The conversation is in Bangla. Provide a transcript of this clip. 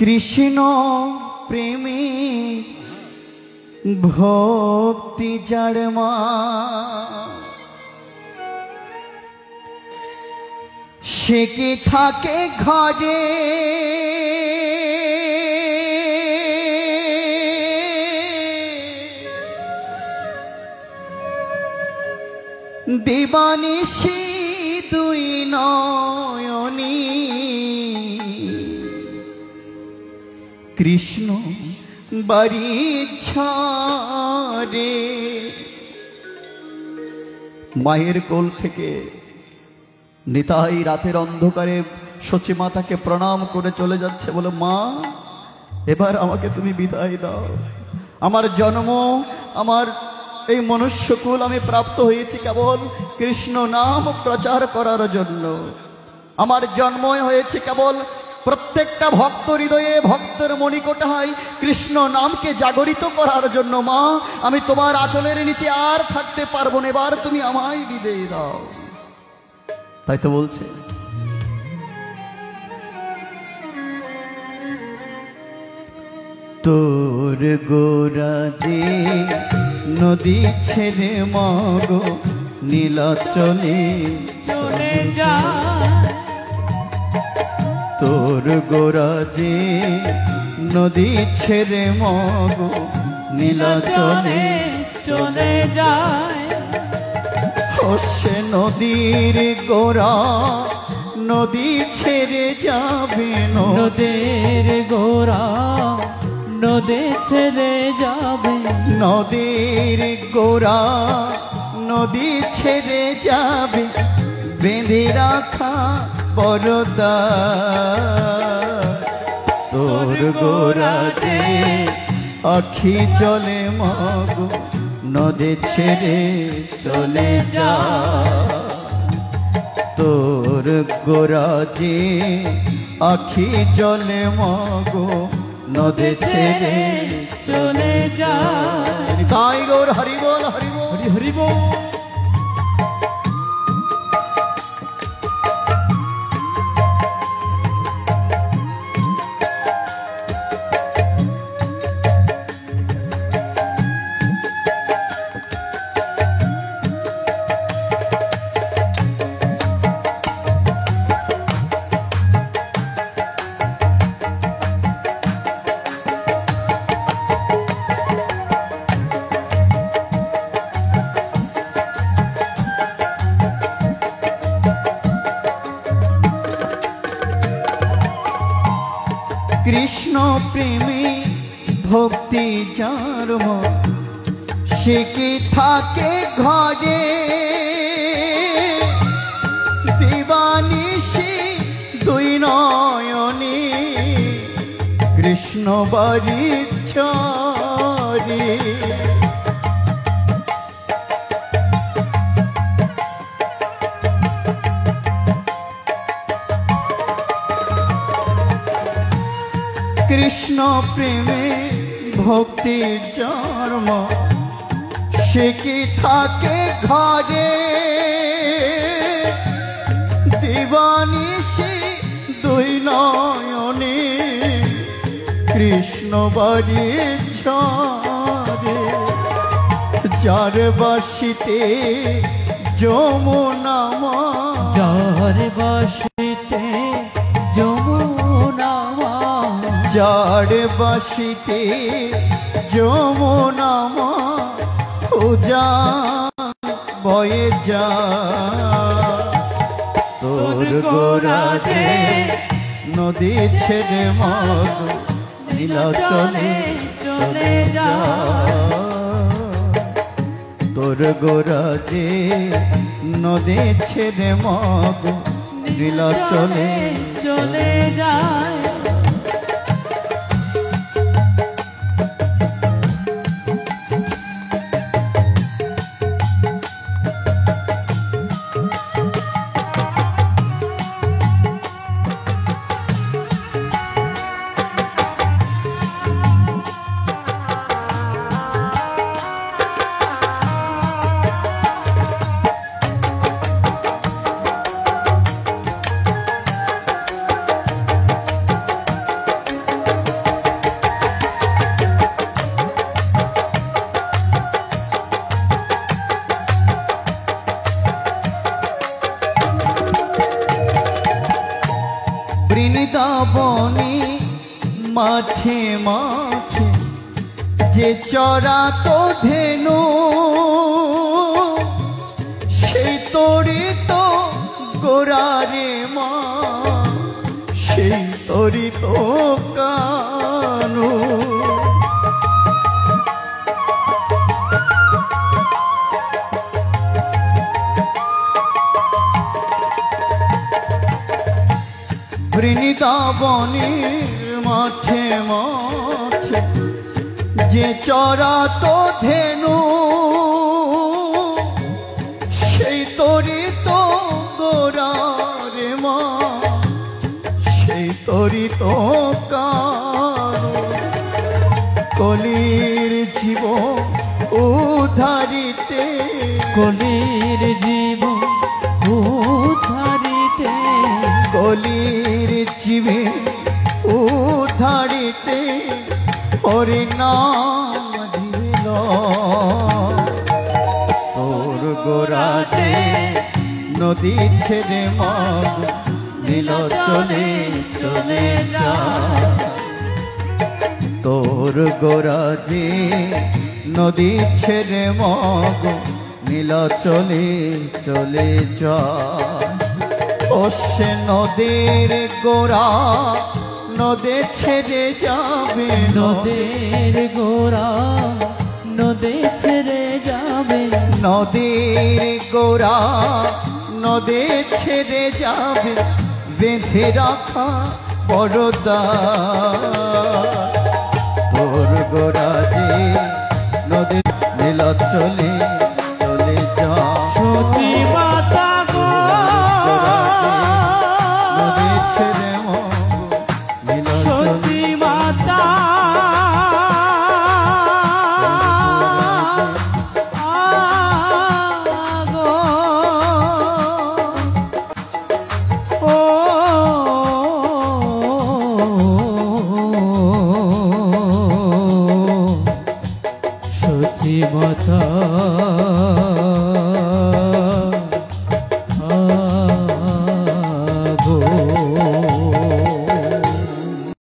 কৃষ্ণ প্রেমী ভক্তি যার মা সে কি থাকে ঘরে দিবানিশি দুই নয়নী কৃষ্ণ বাড়ি ছাড়ে। মায়ের কোল থেকে নিতাই রাতের অন্ধকারে সচি মাতাকে প্রণাম করে চলে যাচ্ছে, বলে মা এবার আমাকে তুমি বিদায় দাও। আমার জন্ম, আমার এই মনুষ্যকুল আমি প্রাপ্ত হয়েছি কেবল কৃষ্ণ নাম প্রচার করার জন্য। আমার জন্মই হয়েছে কেবল প্রত্যেকটা ভক্ত হৃদয়ে, ভক্তের মণিকোঠায় কৃষ্ণ নামকে জাগরিত করার জন্য। মা আমি তোমার আঁচলের নিচে আর থাকতে পারবো না, এবার তুমি আমায় বিদায় দাও। তাই তো বলছে তোর গোরাজে নদী ছেড়ে মগো নীলাচলে চলে যায়। তোর গোরাজে নদী ছেড়ে মগো নীলাচলে চলে যায়। সে নদীর গোরা নদী ছেড়ে যাবে, নদীর গোরা নদী ছেড়ে যাবে, নদীর গোরা নদী ছেড়ে যাবে, বেঁধে রাখা পরদা। তোর গোরাজে আখি জলে মগো নদী ছেড়ে চলে যা। তোর গোরাজে আখি জলে মগো নদী ছেড়ে চলে যায়। তাই গৌর হরি বল, হরি বল, হরি হরি বল। কৃষ্ণ প্রেমী ভক্তি যার মন সে কি থাকে ঘরে, দিবানিশি দুই নয়নী কৃষ্ণ বাড়ি ছাড়ে। কৃষ্ণ প্রেমে ভক্তি জন্ম সে কি থাকে ঘরে, দিবানিশি দুই নয়নে কৃষ্ণ বাড়ি ছাড়ে। যার বাসিতে যমুনা মা, যার বাসিতে যমুনা মা, যার বাসিতে যমুনা মা পূজা বয়ে যা। তোর গোরাজে নদী ছেড়ে মগো নীলাচলে চলে যা। তোর গোরাজে নদী ছেড়ে মগো নীলাচলে চলে যায়। বনে মাঠে মাঠে যে চরাতো ধেনু সেই তোরি তো গোরারে মা সেই তোরি তো কানু বৃন্দাবনের মাঠে মাঠে যে চরাতো ধেনু সেই তোরি তো গোরারে মা সেই তোরি তো কানু কলির জীবন উদ্ধারিতে কলির জীবন উদ্ধারিতে কলির জীবন উদ্ধারিতে হরিনাম দিল তোর গোরাতে নদী ছেড়ে মগ নীল চলে চলে যা তোর গোরাজে নদী ছেড়ে মগ নীল চলে চলে যা ও সে নদীর গোরা নদে ছেড়ে যাবে নদের গোরা নদে ছেড়ে যাবে নদীর গোরা নদে ছেড়ে যাবে বেঁধে রাখা বড়দা তোর গোরা যে নদী নীল চলে চলে যা সতী মাতা গো নদী ছেড়ে নীল সতী মাতা গো ও সতী মাতা